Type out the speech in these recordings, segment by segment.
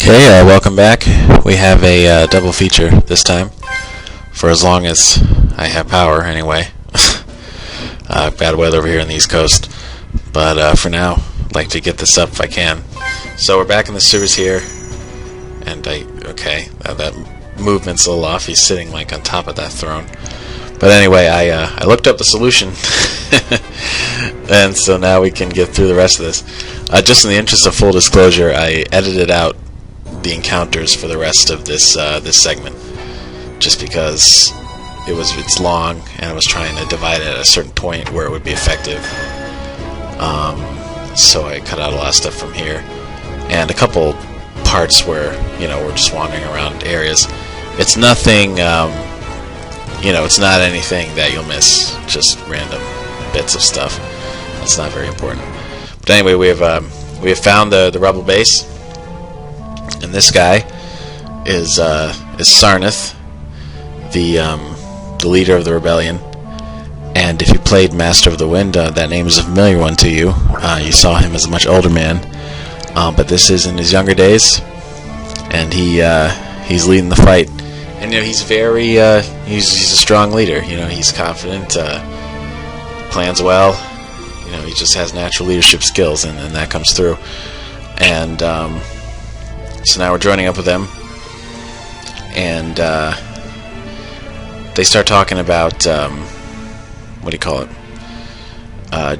Okay, welcome back. We have a double feature this time, for as long as I have power anyway. Bad weather over here on the East Coast, but for now, I'd like to get this up if I can. So we're back in the sewers here, and that movement's a little off. He's sitting like on top of that throne. But anyway, I looked up the solution, and so now we can get through the rest of this. Just in the interest of full disclosure, I edited out the encounters for the rest of this segment, just because it's long, and I was trying to divide it at a certain point where it would be effective. So I cut out a lot of stuff from here, and a couple parts where we're just wandering around areas. It's nothing. It's not anything that you'll miss. Just random bits of stuff. That's not very important. But anyway, we have found the rebel base. And this guy is Sarnath, the leader of the rebellion. And if you played Master of the Wind, that name is a familiar one to you. You saw him as a much older man, but this is in his younger days, and he's leading the fight. And he's very he's a strong leader. He's confident, plans well. He just has natural leadership skills, and that comes through. And so now we're joining up with them, and they start talking about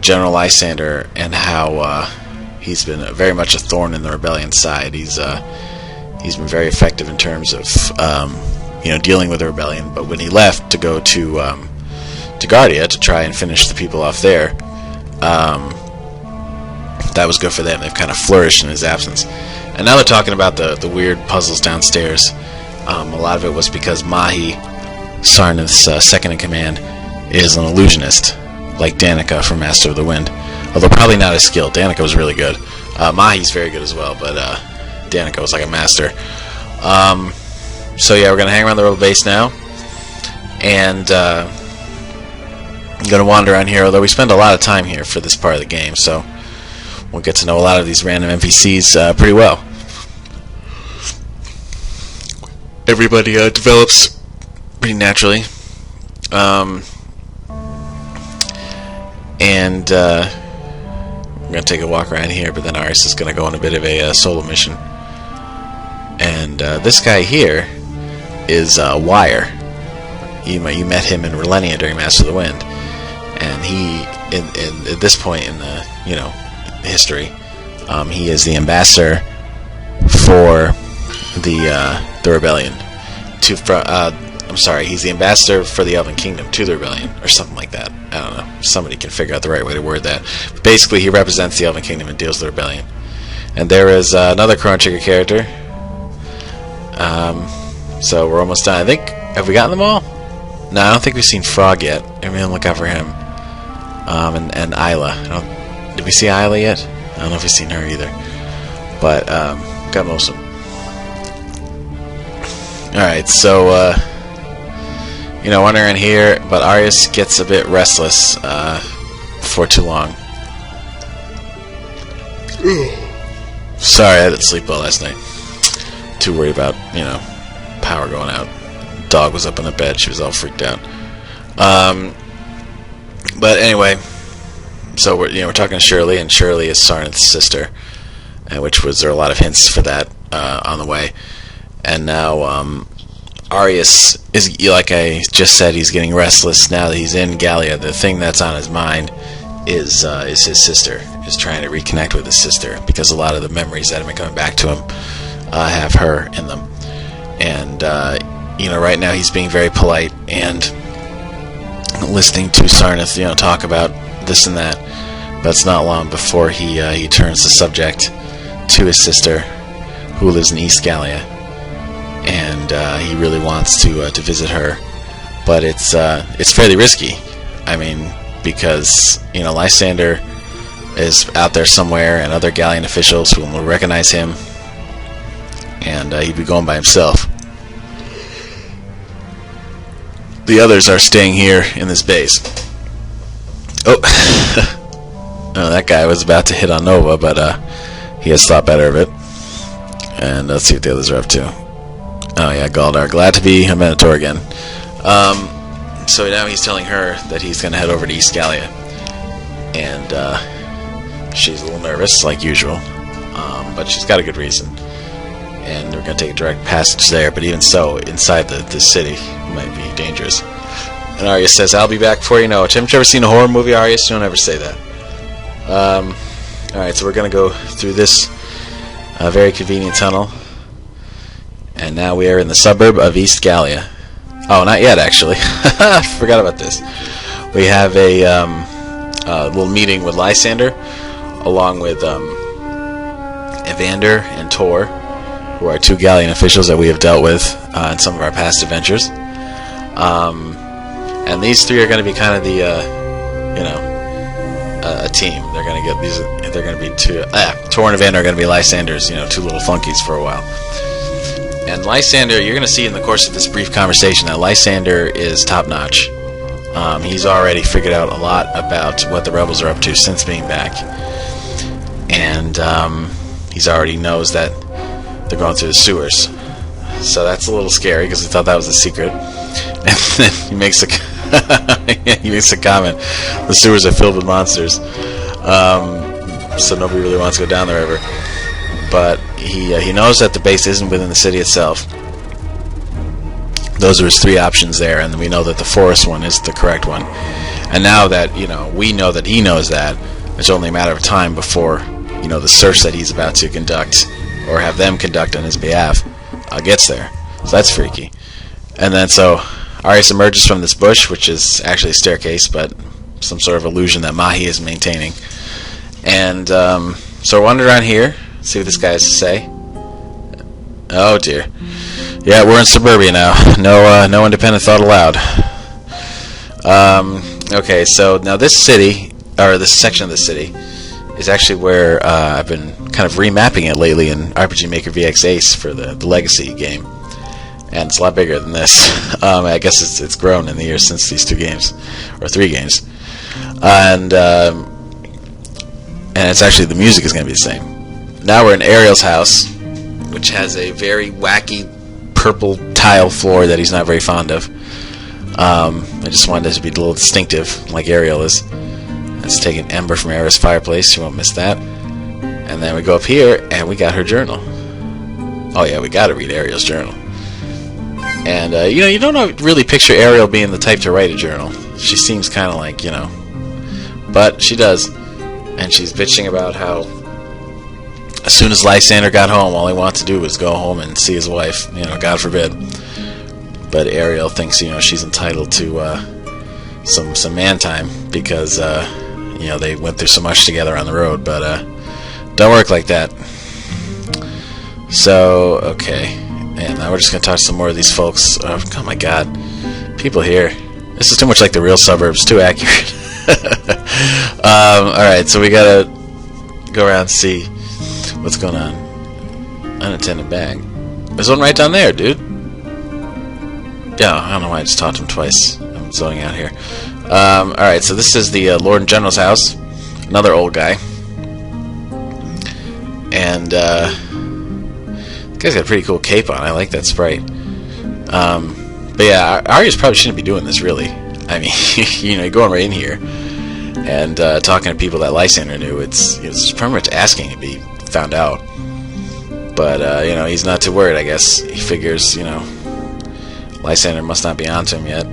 General Lysander, and how he's been very much a thorn in the rebellion side. He's been very effective in terms of dealing with the rebellion. But when he left to go to Guardia to try and finish the people off there, that was good for them. They've kind of flourished in his absence. And now they're talking about the weird puzzles downstairs. A lot of it was because Mahi, Sarnath's second in command, is an illusionist, like Danica from Master of the Wind. Although probably not as skilled. Danica was really good. Mahi's very good as well, but Danica was like a master. So yeah, we're going to hang around the rebel base now. And I'm going to wander around here, although we spend a lot of time here for this part of the game, so we'll get to know a lot of these random NPCs pretty well. Everybody develops pretty naturally. And we're going to take a walk around here, but then Arius is going to go on a bit of a solo mission. And this guy here is Wire. You met him in Relenia during Master of the Wind. And he, at this point in the history, he is the ambassador for the rebellion. He's the ambassador for the Elven Kingdom to the rebellion, or something like that. I don't know. Somebody can figure out the right way to word that. But basically, he represents the Elven Kingdom and deals with the rebellion. And there is another Chrono Trigger character. So we're almost done. I think, have we gotten them all? No, I don't think we've seen Frog yet. I'm going to look out for him. And Isla. Did we see Isla yet? I don't know if we've seen her either. But got most of them. Alright, so wandering around here, but Arius gets a bit restless for too long. Sorry, I didn't sleep well last night. Too worried about, power going out. Dog was up in the bed, she was all freaked out. But anyway, so we're talking to Shirley, and Shirley is Sarnath's sister, there are a lot of hints for that on the way. And now Arius is, like I just said, he's getting restless now that he's in Gallia. The thing that's on his mind is his sister. Is trying to reconnect with his sister, because a lot of the memories that have been coming back to him have her in them. And right now he's being very polite and listening to Sarnath, talk about this and that. But it's not long before he turns the subject to his sister, who lives in East Gallia, and he really wants to visit her. But it's fairly risky. I mean, because Lysander is out there somewhere, and other Gallian officials will recognize him, and he'd be going by himself. The others are staying here in this base. Oh, that guy was about to hit on Nova, but he has thought better of it. And let's see what the others are up to. Oh yeah, Galdar, glad to be a Minotaur again. So now he's telling her that he's going to head over to East Gallia. And she's a little nervous, like usual. But she's got a good reason. And we're going to take a direct passage there. But even so, inside the city might be dangerous. And Arius says, I'll be back before you know it. Haven't you ever seen a horror movie, Arius? You don't ever say that. Alright, so we're going to go through this very convenient tunnel. And now we are in the suburb of East Gallia. Oh, not yet, actually. Forgot about this. We have a little meeting with Lysander, along with Evander and Tor, who are 2 Gallian officials that we have dealt with in some of our past adventures. And these 3 are going to be kind of the, a team. They're going to get these. They're going to be 2. Tor and Evander are going to be Lysander's, 2 little flunkies for a while. And Lysander, you're going to see in the course of this brief conversation that Lysander is top-notch. He's already figured out a lot about what the rebels are up to since being back. And he's already knows that they're going through the sewers. So that's a little scary because he thought that was a secret. And then he makes a comment. The sewers are filled with monsters. So nobody really wants to go down the river. But he knows that the base isn't within the city itself. Those are his 3 options there, and we know that the forest one is the correct one. And now that we know that he knows that, it's only a matter of time before the search that he's about to conduct, or have them conduct on his behalf, gets there. So that's freaky. And then so Arius emerges from this bush, which is actually a staircase, but some sort of illusion that Mahi is maintaining. And so we're wandering around here. See what this guy has to say. Oh dear. Yeah, we're in suburbia now. No independent thought allowed. Okay, so now this city, or this section of the city, is actually where I've been kind of remapping it lately in RPG Maker VX Ace for the Legacy game. And it's a lot bigger than this. I guess it's grown in the years since these 2 games, or 3 games. And it's actually, the music is going to be the same. Now we're in Ariel's house, which has a very wacky purple tile floor that he's not very fond of. I just wanted it to be a little distinctive, like Ariel is. Let's take an ember from Ariel's fireplace. You won't miss that. And then we go up here, and we got her journal. Oh yeah, we got to read Ariel's journal. And you don't really picture Ariel being the type to write a journal. She seems kind of like, but she does. And she's bitching about how as soon as Lysander got home, all he wanted to do was go home and see his wife. God forbid. But Ariel thinks, she's entitled to some man time because, they went through so much together on the road. But don't work like that. So, okay. And now we're just going to talk to some more of these folks. Oh my god. People here. This is too much like the real suburbs. Too accurate. Alright, so we got to go around and see what's going on. Unattended bag. There's one right down there, dude. Yeah, I don't know why I just talked to him twice. I'm zoning out here. Alright, so this is the Lord and General's house. Another old guy. And, the guy's got a pretty cool cape on. I like that sprite. But yeah, Arius probably shouldn't be doing this, really. I mean, you're going right in here and talking to people that Lysander knew. It's pretty much asking to be found out. But, he's not too worried, I guess. He figures, Lysander must not be onto him yet.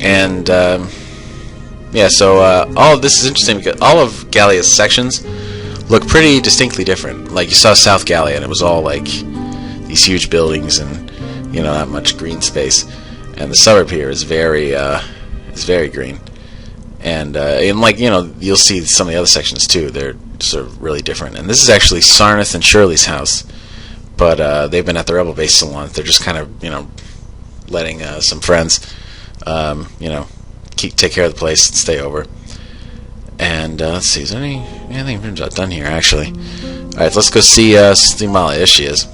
And, yeah, so all of this is interesting because all of Gallia's sections look pretty distinctly different. Like, you saw South Gallia, and it was all, like, these huge buildings and, not much green space. And the suburb here is very green. And like, you'll see some of the other sections, too. They're sort of really different. And this is actually Sarnath and Shirley's house. But they've been at the Rebel base so long. They're just kind of, letting some friends, take care of the place and stay over. And let's see, is there anything done here, actually? Alright, let's go see Molly. There she is.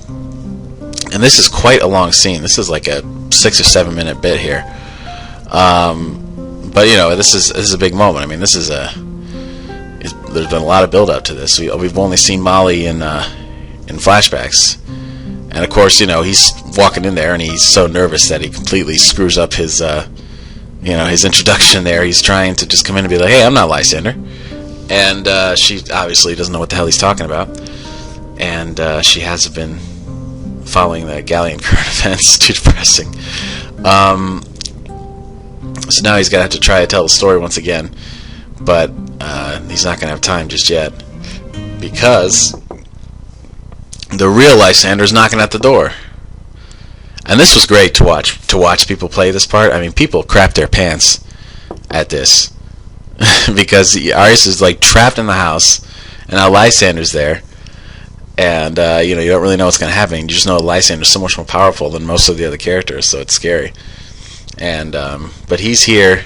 And this is quite a long scene. This is like a 6 or 7 minute bit here. But this is a big moment. I mean, this is the there's been a lot of build up to this. We've only seen Molly in flashbacks, and of course, he's walking in there and he's so nervous that he completely screws up his his introduction there. He's trying to just come in and be like, "Hey, I'm not Lysander," and she obviously doesn't know what the hell he's talking about, and she hasn't been following the Galleon current events. Too depressing. So now he's gonna have to try to tell the story once again, but he's not gonna have time just yet because the real Lysander's knocking at the door. And this was great to watch people play this part. I mean, people crap their pants at this because Arius is like trapped in the house, and now Lysander's there, and you don't really know what's going to happen. You just know Lysander's so much more powerful than most of the other characters, so it's scary. And but he's here,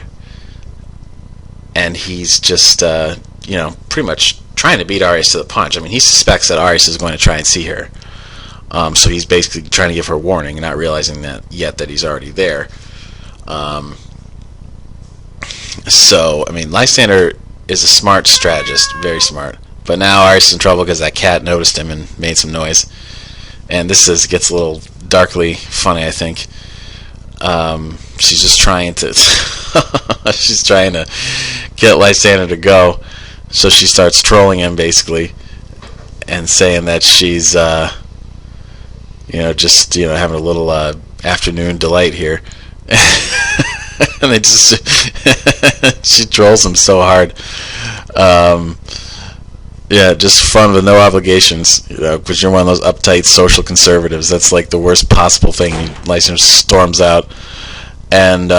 and he's just pretty much trying to beat Arius to the punch. I mean, he suspects that Arius is going to try and see her. So he's basically trying to give her warning, not realizing that he's already there. So, I mean, Lysander is a smart strategist, very smart. But now Arius is in trouble because that cat noticed him and made some noise. And this gets a little darkly funny, I think. She's just trying to she's trying to get Lysander to go. So she starts trolling him, basically, and saying that she's just having a little afternoon delight here. And they just she trolls him so hard. Just fun with no obligations, because you're one of those uptight social conservatives. That's like the worst possible thing. Lysander storms out, and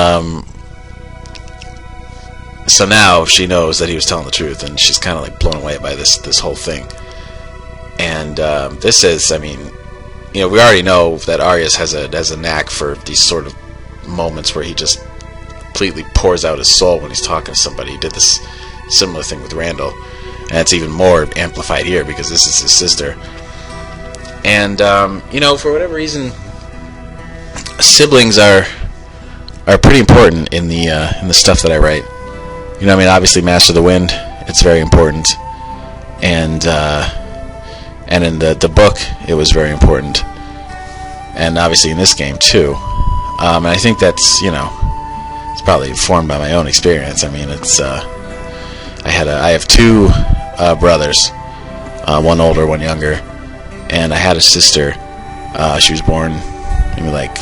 so now she knows that he was telling the truth, and she's kind of like blown away by this whole thing. And this is, I mean, we already know that Arius has a knack for these sort of moments where he just completely pours out his soul when he's talking to somebody. He did this similar thing with Randall, and it's even more amplified here because this is his sister. And for whatever reason, siblings are pretty important in the stuff that I write. Obviously Master of the Wind, it's very important, and in the book it was very important, and obviously in this game too. And I think that's it's probably informed by my own experience. I mean, it's I have two brothers, one older, one younger, and I had a sister. She was born maybe like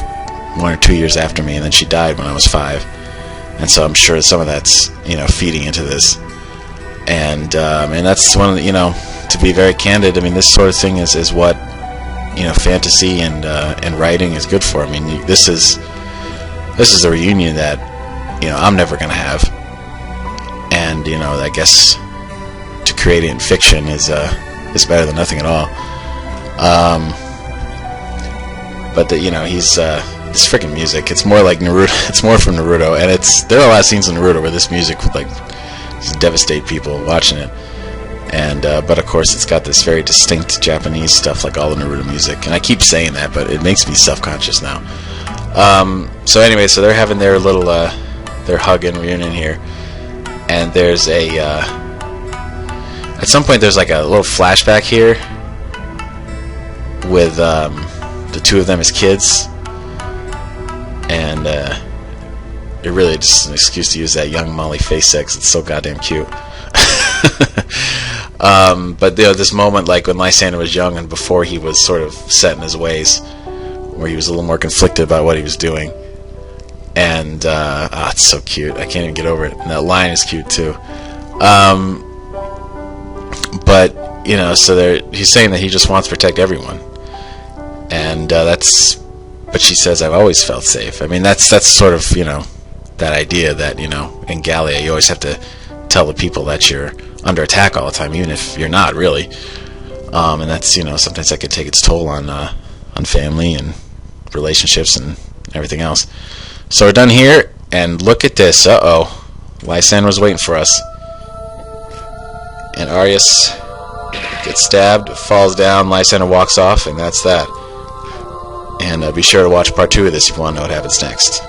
1 or 2 years after me, and then she died when I was 5. And so I'm sure some of that's feeding into this, and that's one of the, to be very candid. I mean, this sort of thing is what fantasy and writing is good for. I mean, this is a reunion that I'm never gonna have, and I guess to create it in fiction is better than nothing at all. But he's this freaking music. It's more like Naruto. It's more from Naruto, and there are a lot of scenes in Naruto where this music would just devastate people watching it. And but of course, it's got this very distinct Japanese stuff, like all the Naruto music. And I keep saying that, but it makes me self-conscious now. So anyway, so they're having their little their hug and reunion here, and there's at some point there's like a little flashback here with the two of them as kids. And it really just an excuse to use that young Molly face sex. It's so goddamn cute. But this moment, like when Lysander was young and before he was sort of set in his ways, where he was a little more conflicted about what he was doing, and it's so cute. I can't even get over it. And that line is cute too. But so he's saying that he just wants to protect everyone, and that's. But she says, I've always felt safe. I mean, that's sort of, that idea that, in Gallia, you always have to tell the people that you're under attack all the time, even if you're not, really. And that's, sometimes that could take its toll on family and relationships and everything else. So we're done here, and look at this. Uh-oh. Lysander was waiting for us. And Arius gets stabbed, falls down, Lysander walks off, and that's that. And be sure to watch part 2 of this if you want to know what happens next.